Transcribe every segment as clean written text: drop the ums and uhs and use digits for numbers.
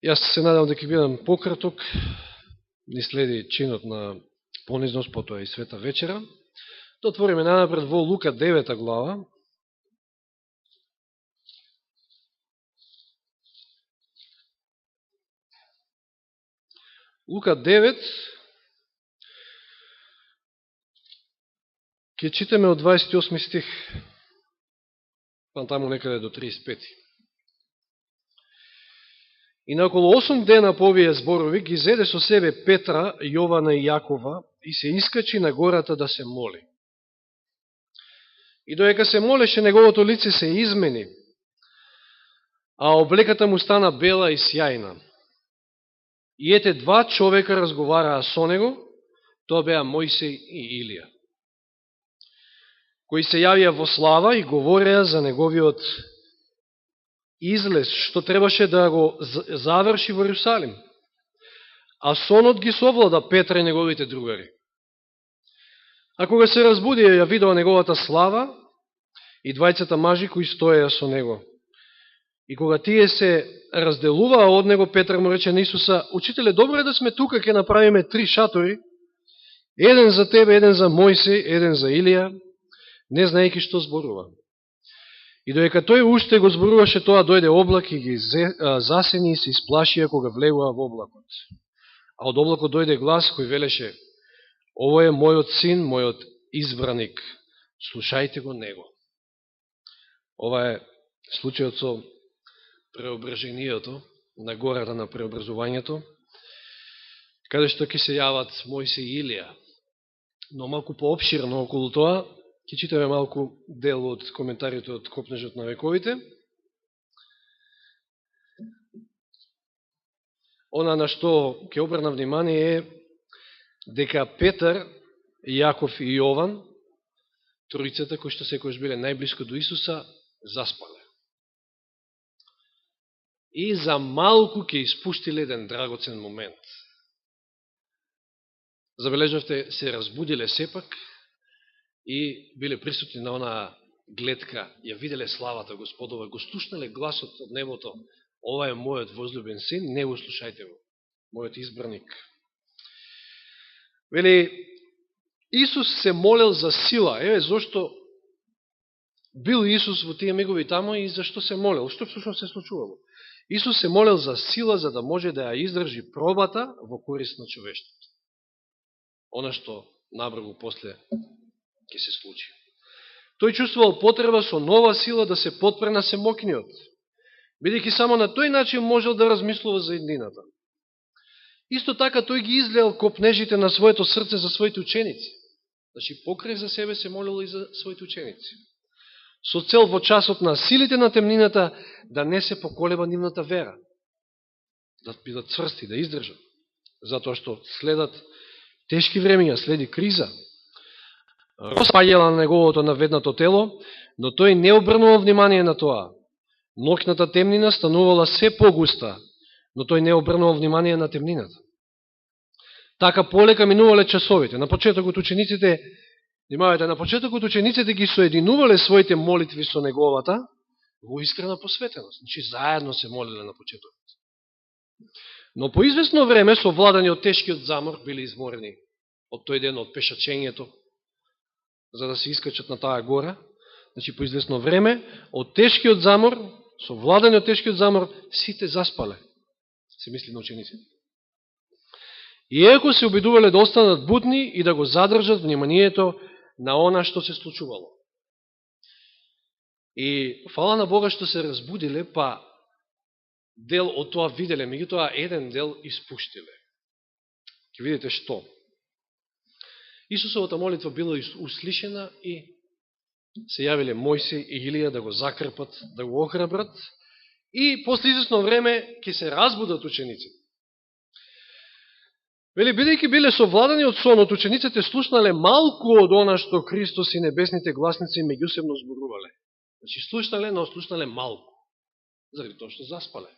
Јас се надам дека ќе бидам пократок, ни следи чинот на понизност, потоа и света вечера. Да отвориме најнапред во Лука 9 глава. Лука 9, ќе читаме од 28 стих, па таму некаде до 35. И на околу 8 дена по овие зборови ги зеде со себе Петра, Јована и Јакова и се искачи на гората да се моли. И доека се молеше, неговото лице се измени, а облеката му стана бела и сјајна. И ете, два човека разговараа со него, тоа беа Мојсей и Илија, кои се јавија во слава и говореа за неговиот излез, што требаше да го заврши во Иерусалим. А сонот ги совлада Петра и неговите другари. А кога се разбудија, ја видоа неговата слава и двајцата мажи кои стоеја со него. И кога тие се разделуваа од него, Петар му рече на Исуса: Учителе, добро е да сме тука, ќе направиме 3 шатори, еден за тебе, еден за Мојсей, еден за Илија, не знаејќи што зборува. И доека тој уште го зборуваше тоа, дојде облак и ги засени и се исплашија кога влегува во облакот. А од облакот дојде глас кој велеше: Ово е мојот син, мојот избраник, слушајте го него. Ова е случајот со преображението, на гората на преобразувањето, каде што ќе се јават Мојсей и Илија. Но малку поопширно околу тоа, ќе читаме малку дел од коментарите од Копнежот на вековите. Она на што ќе обрна внимание е дека Петар, Јаков и Јован, тројцата кои што секојаш биле најблиско до Исуса, заспале. И за малку ќе испуштиле еден драгоцен момент. Забележавте, се разбудиле сепак и биле присутни на онаа гледка, ја виделе славата Господова, го слушнале гласот од небото: Ова е мојот возлюбен син, него слушајте го, мојот избраник. Вели, Исус се молел за сила. Еве зошто бил Исус во тие мигови тамо и зашто се молел. Што всушност се случувало? Исус се молел за сила, за да може да ја издржи пробата во корист на човештвото. Она што набрзо после ќе се случи. Тој чувствувал потреба со нова сила да се потпре на семокниот, бидејќи само на тој начин можел да размислува за еднината. Исто така тој ги излеал копнежите на своето срце за своите ученици. Значи, покрај за себе се молил и за своите ученици. Со цел во часот на силите на темнината да не се поколеба нивната вера. Да бидат цврсти, да издржат. Затоа што следат тешки времења, следи криза. Распаѓала на неговото наведнато тело, но тој не обрнувал внимание на тоа. Ноќната темнина станувала се погуста, но тој не обрнувал внимание на темнината. Така полека минувале часовите. На почетокот учениците, внимавајте, на почетокот учениците ги соединувале своите молитви со неговата во искрена посветеност. Значи, заедно се молиле на почетокот. Но по известно време, совладани од тешкиот замор, били изморени од тој ден, од пешачењето, за да се искачат на таа гора. Значи, по известно време, од тешкиот замор, совладани од тешкиот замор, сите заспале. Се мисли на учениците. Иако се обидувале да останат будни и да го задржат вниманието на она што се случувало. И фала на Бога што се разбудиле, па дел од тоа виделе, меѓутоа еден дел испуштиле. Ќе видите што. Исусовата молитва била услишена и се јавиле Мојсей и Илија да го закрпат, да го охрабрат, и после известно време ќе се разбудат учениците. Вели, бидејќи биле совладани од сонот, учениците слушнале малку од она што Христос и небесните гласници меѓусебно зборувале. Значи, слушнале, но слушнале малку, заради тоа што заспале.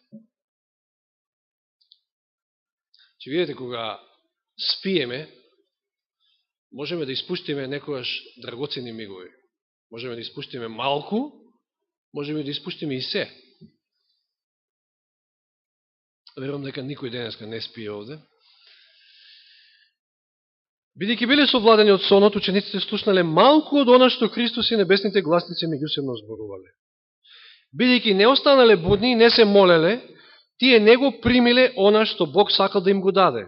Че видите, кога спиеме, можеме да испуштиме некојаш драгоцени мигови. Можеме да испуштиме малку, можеме да испуштиме и се. Верувам дека никој денеска не спие овде. Бидејќи биле совладени од сонот, учениците слушнале малку од она што Христос и небесните гласници меѓусебно зборувале. Бидејќи не останале будни и не се молеле, тие не го примиле она што Бог сакал да им го даде.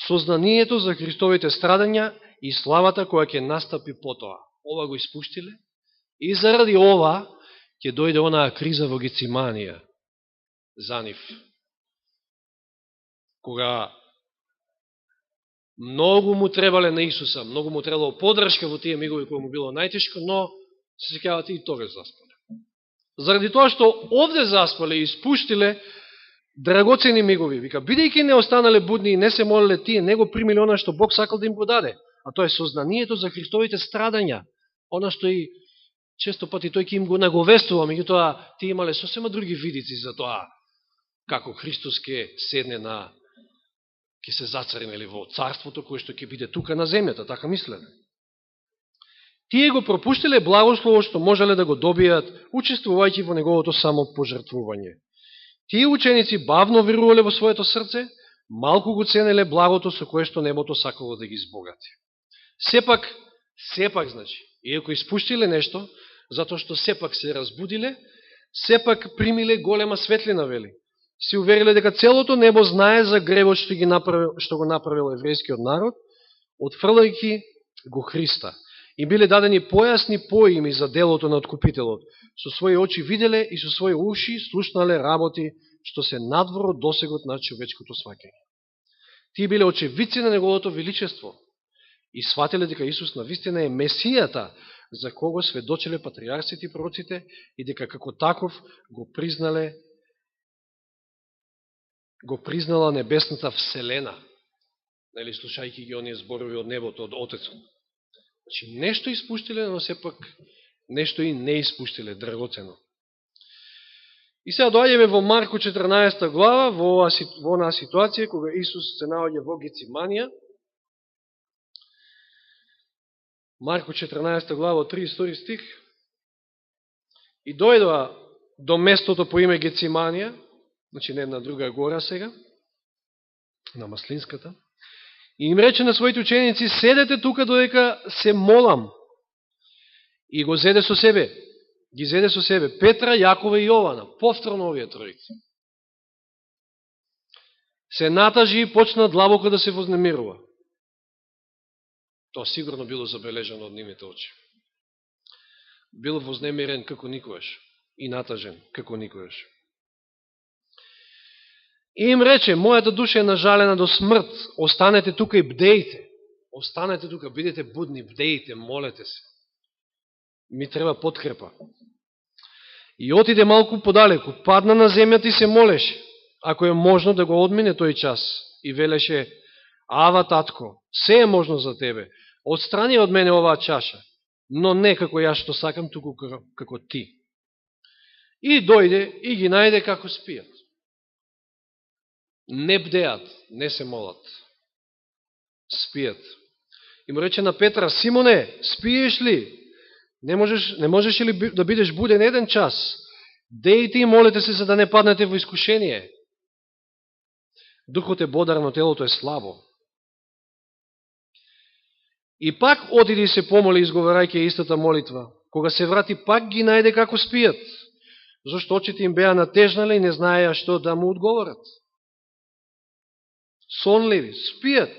Сознанието за Христовите страдања и славата која ќе настапи потоа. Ова го испуштиле и заради ова ќе дојде онаа криза во Гециманија за нив. Кога многу му требале на Исуса, многу му требало поддршка во тие мигови кои му било најтешко, но се сеќавате и тогаш заспале. Заради тоа што овде заспале и испуштиле драгоцени мигови, вика, бидејќи не останале будни и не се молеле, тие не го примиле она што Бог сакал да им го даде, а тоа е сознанието за Христовите страдања, она што и често пати тој ќе им го наговестува, меѓутоа тие имале сосема други видици за тоа, како Христос ќе седне ќе се зацари во царството кое што ќе биде тука на земјата, така мислеле. Тие го пропуштиле благослово што можеле да го добијат, учествувајќи во неговото само пожртвување. Тие ученици бавно верувале во своето срце, малку го ценеле благото со кое што небото сакало да ги избогати. Сепак, значи, иако испуштиле нешто, затоа што сепак се разбудиле, сепак примиле голема светлина, вели. Се увериле дека целото небо знае за гревот што го направил еврејскиот народ, отфрлајќи го Христа. И биле дадени појасни поими за делото на откупителот. Со своји очи виделе и со своји уши слушнале работи што се надвор од досегот на човечкото сваќање. Тие биле очевидци на неговото величество и сватиле дека Исус навистина е Месијата, за кого сведочеле патриарсите и пророците, и дека како таков го признала небесната вселена, нели, слушајќи ги оние зборови од небото, од Отецот. Значи, нешто испуштиле, но сепак нешто и не испуштиле, драгоцено. И сега доаѓаме во Марко 14 глава, во онаа ситуација, кога Исус се наоѓа во Гециманија. Марко 14 глава, 32 стих. И дојдоа до местото по име Гециманија, значи не една друга гора сега, на Маслинската, и им рече на своите ученици: седете тука додека се молам. И го зеде со себе. Ги зеде со себе Петра, Јакова и Јована, повторно овие тројци. Се натажи и почна длабоко да се вознемирува. Тоа сигурно било забележано од нивните очи. Бил вознемирен како никогаш и натажен како никогаш. И им рече: мојата душа е нажалена до смрт, останете тука и бдејте. Останете тука, бидете будни, бдејте, молете се. Ми треба подкрепа. И отиде малку подалеку, падна на земјата и се молеше, ако е можно да го одмине тој час. И велеше: Ава, татко, се е можно за тебе, отстрани од мене оваа чаша, но не како јас што сакам, туку како ти. И дојде и ги најде како спијат. Не бдеат, не се молат. Спијат. И му рече на Петра: Симоне, спиеш ли? Не можеш ли да бидеш буден еден час? Дејте и молете се за да не паднете во искушение. Духот е бодар, но телото е слабо. И пак отиде и се помоли, изговарајќи истата молитва. Кога се врати, пак ги најде како спијат, зашто очите им беа натежнале и не знаеа што да му одговорат. Сонливи, спијат.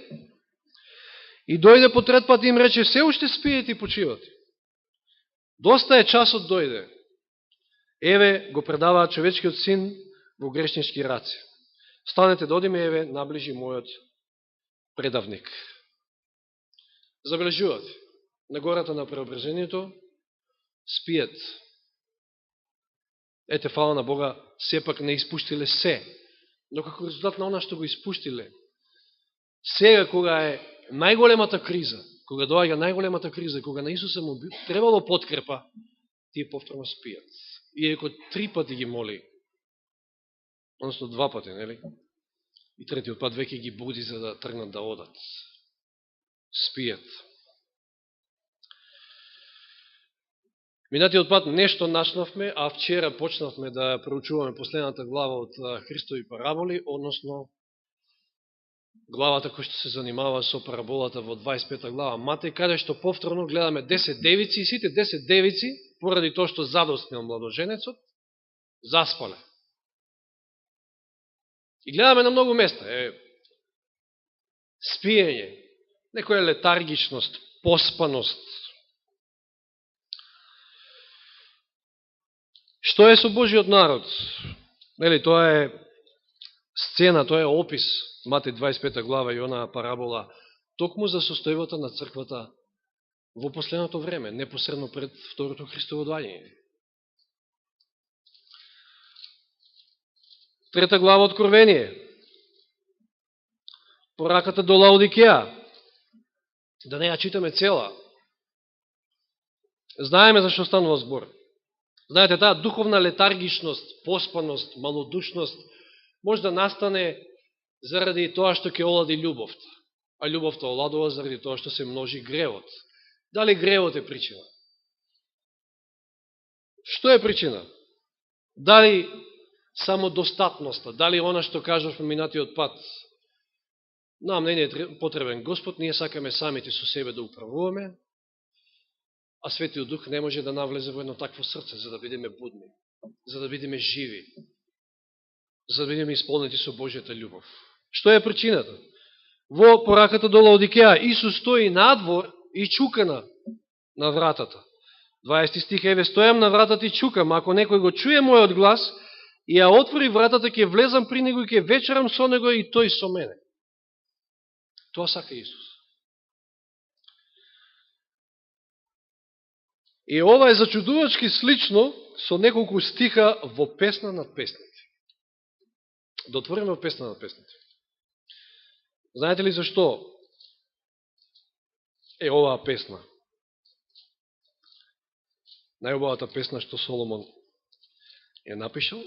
И дојде по трет пат и им рече: се уште спиете и почивате. Доста е, часот дојде. Еве го предаваат човечкиот син во грешнички раци. Станете да одиме, еве наближи мојот предавник. Забележувате, на гората на преображението спијат. Ете, фала на Бога, сепак не испуштиле се, но како резултат на она што го испуштиле, сега кога е најголемата криза, кога доаѓа најголемата криза, кога на Исуса му требало подкрепа, тие повторно спијат. Иако 3 пати ги моли, односно 2 пати, нели? И третиот пат веќе ги буди за да тргнат да одат. Спијат. Минатиот пат нешто начнавме, а вчера почнавме да проучуваме последната глава од Христови параболи, односно главата која што се занимава со параболата во 25 глава Матеј, каде што повторно гледаме 10 девици и сите 10 девици, поради тоа што задоснил младоженецот, заспале. И гледаме на многу места. Спиење, некоја летаргичност, поспаност. Што е со Божиот народ? Нели, тоа е сцена, тоа е опис, Матеј 25 глава и онаа парабола, токму за состојбата на црквата во последното време, непосредно пред второто Христово доаѓање. Трета глава Откровение. Пораката до Лаодикеја. Да не ја читаме цела. Знаеме за што станува збор. Знаете, таа духовна летаргичност, поспаност, малодушност може да настане заради тоа што ќе олади љубовта. А љубовта оладува заради тоа што се множи гревот. Дали гревот е причина? Што е причина? Дали самодостатноста, дали она што кажавме минатиот пат? Нам не е потребен Господ, ние сакаме самите со себе да управуваме, а Светиот Дух не може да навлезе во едно такво срце, за да бидеме будни, за да бидеме живи, за да бидеме исполнети со Божјата љубов. Што е причината? Во пораката до Лаодикеја, Исус стои надвор и чука на вратата. 20 стих, еве, стојам на вратата и чукам, ако некој го чуе мојот глас и ја отвори вратата, ќе влезам при него и ќе вечерам со него и тој со мене. Тоа сака Исус. И ова е зачудувачки слично со неколку стиха во Песна над песните. Да отвориме во Песна над песните. Знаете ли зашто е оваа песна? Најубавата песна што Соломон е напишал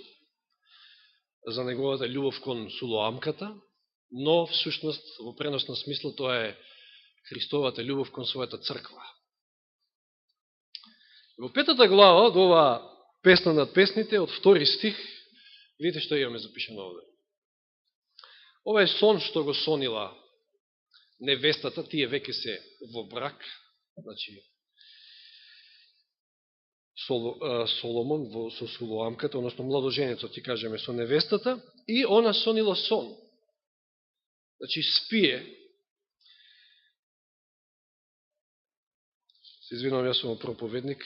за неговата љубов кон Сулоамката, но всушност во преносна смисла тоа е Христовата љубов кон својата црква. Во 5 глава, од оваа Песна над песните, од 2 стих, видите што имаме запишено овде. Ова е сон што го сонила невестата, тие веќе се во брак, значи Соломон со Сулоамката, односно младоженецот, ти кажеме, со невестата, и она сонила сон. Значи спие. Се извинувам, јас сум проповедник.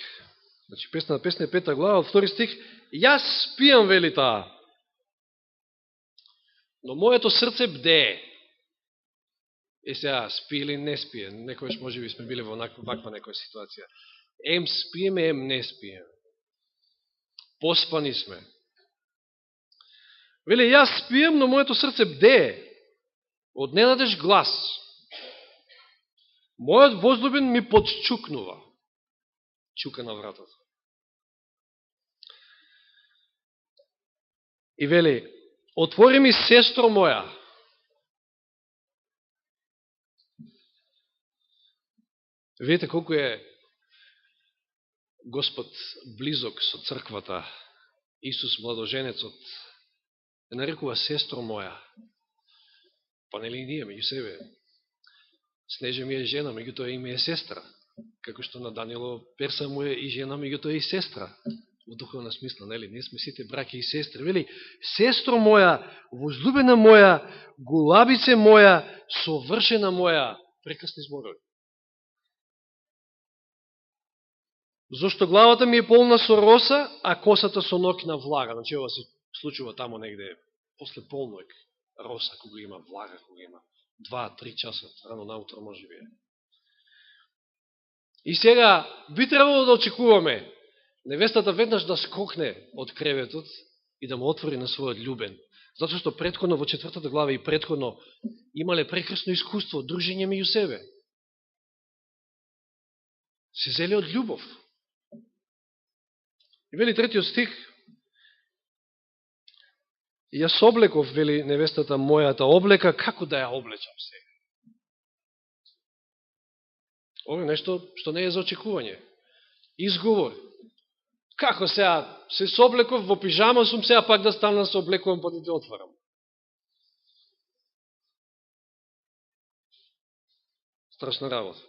Значи, Песна на песна, 5 глава, од 2 стих. Јас спијам, вели таа, но моето срце бдее. Сега, спи или не спие? Некојаш може би сме били во ваква некоја ситуација. Ем спиеме, ем не спиеме. Поспани сме. Вели, јас спием, но моето срце бдее. Од ненадеж глас. Мојот возлюбен ми подчукнува. Чука на вратата. И вели, отвори ми, сестро моја. Видите колку е Господ близок со црквата. Исус младоженецот е нарекува сестро моја. Па нели ние меѓу себе? Снеже ми е жена, меѓутоа и ми е сестра. Како што на Данило Перса му е и жена, меѓутоа и сестра. Во духовна смисла, нели? Ние сме сите браќа и сестри. Вели, сестро моја, возлюбена моја, гулабице моја, совршена моја. Прекрасни зборови. Зошто главата ми е полна со роса, а косата со ноќна влага. Значи, ова се случува тамо негде, после полноек. Роса, кога има влага, кога има 2-3 часа, рано наутро може би. И сега, би требало да очекуваме невестата веднаш да скокне од креветот и да му отвори на својот љубен. Затоа што претходно во 4 глава и претходно имале прекрасно искуство, дружење меѓу себе. Се зеле од љубов. И вели 3 стих, јас облеков, вели невестата, мојата облека, како да ја облечам сега? Ова е нешто што не е за очекување. Изговор. Како сега се соблеков во пижама сум, сега пак да станам се облекувам па да те отварам. Страшна работа.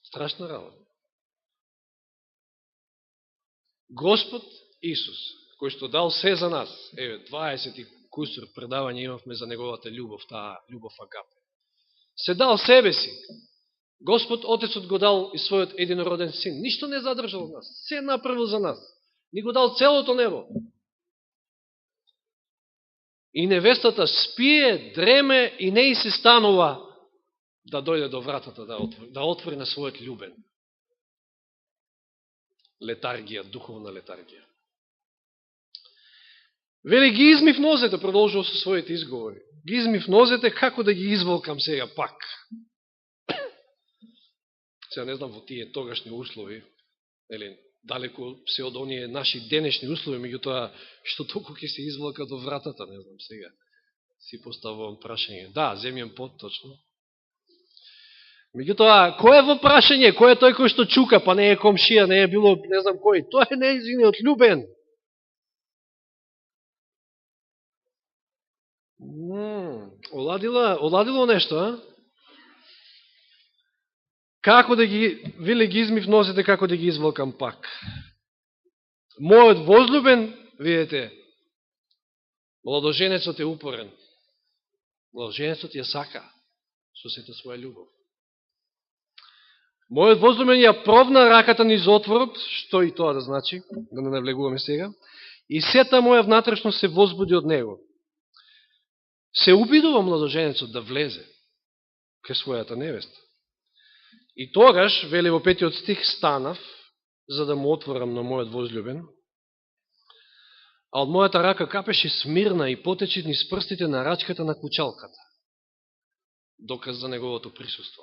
Страшна работа. Господ Исус, кој што дал се за нас, 20 кусор предавање имавме за неговата љубов, таа љубов агапе. Се дал себе си. Господ Отецот го дал и својот единороден син. Ништо не задржал од нас. Се направил за нас. Ни го дал целото небо. И невестата спие, дреме и не и се станува да дојде до вратата, да отвори на својот љубен. Летаргија, духовна летаргија. Вели, ги измив нозете, продолжува со своите изговори. Ги измив нозете, како да ги изволкам сега пак. Сега не знам во тие тогашни услови, или далеко се од оние наши денешни услови, меѓутоа, што толку ќе се изволка до вратата, не знам сега. Си поставувам прашање. Да, земјен пот, точно. Меѓутоа, кој е во прашање? Кој е тој кој што чука? Па не е комшија, не е било, не знам кој. Тој е нејзиниот љубен. Оладило нешто, а? Како да ги, вели ги измив нозете, како да ги изволкам пак. Мојот возлюбен, видите, младоженецот е упорен. Младоженецот ја сака со сета своја љубов. Мојот возлюбен ја провна раката низ отворот, што и тоа да значи, да не навлегуваме сега, и сета моја внатрешност се возбуди од него. Се обидува младоженецот да влезе кај својата невеста. И тогаш, вели во 5 стих, станав, за да му отворам на мојот возлюбен, а од мојата рака капеше смирна и потечи низ прстите на рачката на кучалката. Доказ за неговото присуство.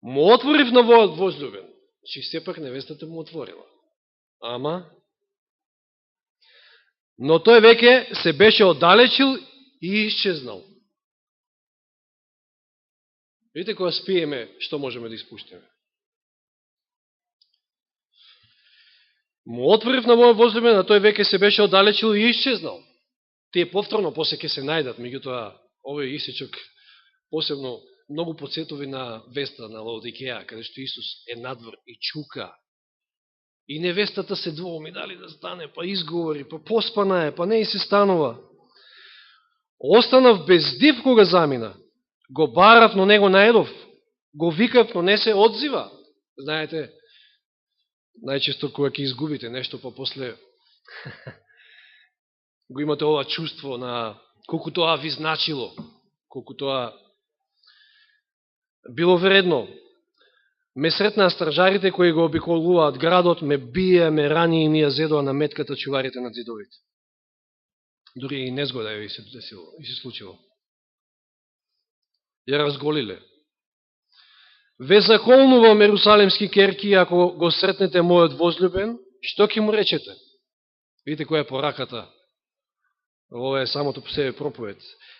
Му отворив на мојот возлюбен, че сепак невестата му отворила. Но тој веќе се беше оддалечил и исчезнал. Видите, кога спиеме, што можеме да испуштиме? Му отворив на мојот возлюбен, а тој веќе се беше оддалечил и исчезнал. Тие повторно после ќе се најдат, меѓутоа овој Исичок посебно многу подсетови на веста на Лаодикеја, каде што Исус е надвор и чука. И невестата се двоуми дали да стане, па изговори, па поспана е, па не и се станува. Останав без див кога замина. Го барав, но не го наедов. Го викав, но не се одзива. Знаете, најчесто кога ќе изгубите нешто, па после го имате ова чувство на колку тоа ви значило, колку тоа било вредно. Ме сретнаа стражарите кои го обиколуваат градот, ме бија, ме рани и ми ја зедоа на метката чуварите на зидовите. Дури и незгода и се случило. Ја разголиле. Ве заколнувам, ерусалемски керки, ако го сретнете мојот возлюбен, што ќе му речете? Видите која е пораката. Ова е самото по себе проповед.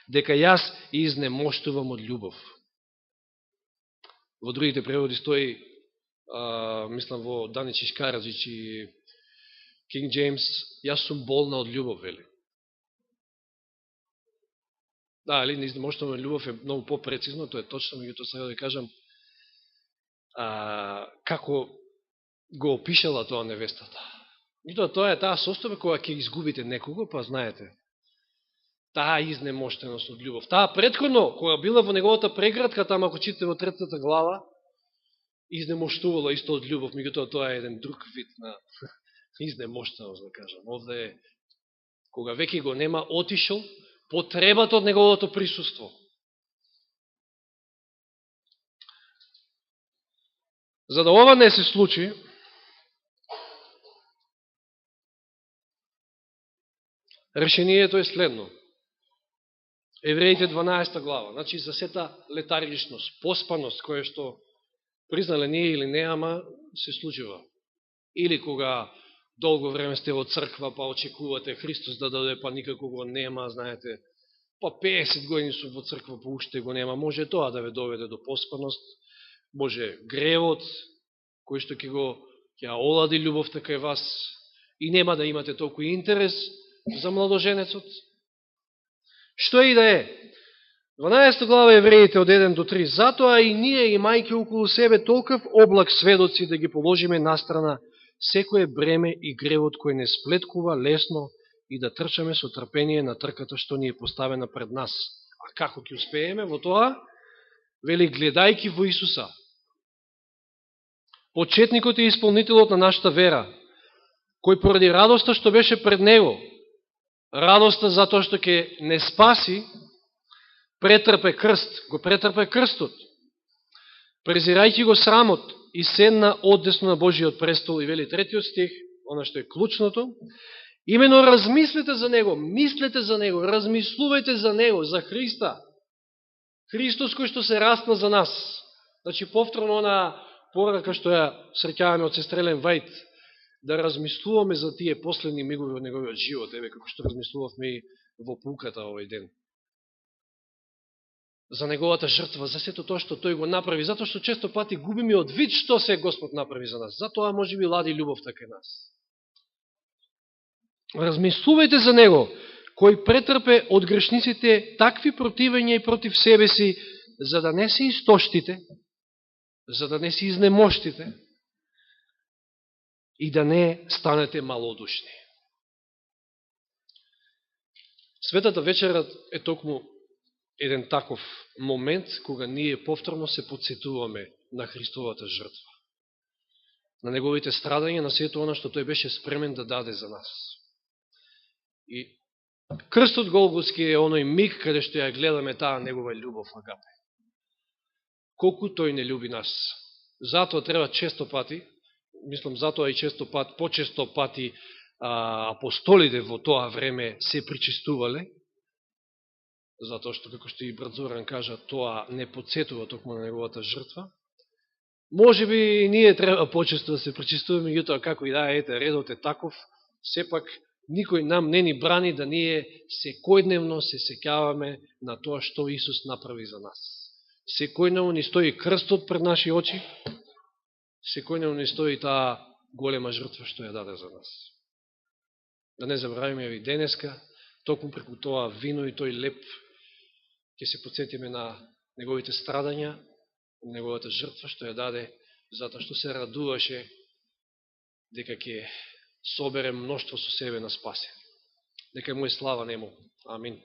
Дека јас изнемоштувам од љубов. Во другите преводи стои, мислам во Даничиш Караджич и Кинг Джеймс, јас сум болна од љубов, вели. Да, али изнемоштувам од љубов е многу по-прецизно, тоа е точно, меѓутоа сега да кажам како го опишала тоа невестата. Меѓутоа тоа е таа состојба кога ќе изгубите некого, па знаете, таа изнемоштеност од љубов. Таа претходно, кога била во неговата преградка, тама ако читате во 3 глава, изнемоштувала исто од љубов, меѓутоа тоа е еден друг вид на изнемоштеност, да кажам. Овде е, кога веќе го нема, отишол, потребата од неговото присуство. За да ова не се случи, решението е следно. Евреите 12 глава. Значи, за сета летаргичност, поспаност, која што признале ние или не, ама се случува. Или кога долго време сте во црква, па очекувате Христос да даде, па никако го нема, знаете, па 50 години сум во црква, па уште го нема. Може тоа да ве доведе до поспаност, може гревот, кој што ќе олади љубовта кај вас и нема да имате толку интерес за младоженецот. Што и да е. 12 глава Евреите од 1 до 3. Затоа и ние, имајќи околу себе толков облак сведоци, да ги положиме настрана секое бреме и гревот кој не сплеткува лесно и да трчаме со трпение на трката што ни е поставена пред нас. А како ќе успееме во тоа? Вели, гледајки во Исуса, почетникот и исполнителот на нашата вера, кој поради радоста што беше пред него, радоста затоа што ќе не спаси, претрпе крст, го претрпе крстот, презирајќи го срамот и седна одесно на Божиот престол. И вели третиот стих, она што е клучното, имено размислете за него, мислете за него, размислувајте за него, за Христа. Христос кој што се растна за нас. Значи, повторно она порака што ја среќаваме од сестра Елен Вајд, да размислуваме за тие последни мигови од неговиот живот, еве како што размислувавме и во пулката овој ден. За неговата жртва, за сето тоа што тој го направи, затоа што често пати губиме од вид што се Господ направи за нас. Затоа може би лади љубовта кај нас. Размислувајте за него, кој претрпе од грешниците такви противења и против себе си, за да не се истоштите, за да не се изнемоштите и да не станете малодушни. Светата вечера е токму еден таков момент кога ние повторно се подсетуваме на Христовата жртва, на неговите страдања, на сето она што тој беше спремен да даде за нас. И крстот Голготски е оној миг каде што ја гледаме таа негова љубов, агапе. Колку тој не љуби нас. Затоа треба често пати, мислам затоа и почесто пати апостолите во тоа време се причестувале, затоа што, како што и брат Зоран кажа, тоа не подсетува токму на неговата жртва. Може би ние треба почесто да се причестуваме, меѓутоа како и да, ете, редот е таков, сепак никој нам не ни брани да ние секојдневно се сеќаваме на тоа што Исус направи за нас. Секојдневно ни стои крстот пред наши очи, секојдневно ни стои таа голема жртва што ја даде за нас. Да не забравиме и денеска, токму преку тоа вино и тој леп, ќе се подсетиме на неговите страдања, неговата жртва што ја даде, затоа што се радуваше дека ќе собере мноштво со себе на спасени. Нека му е слава нему. Амин.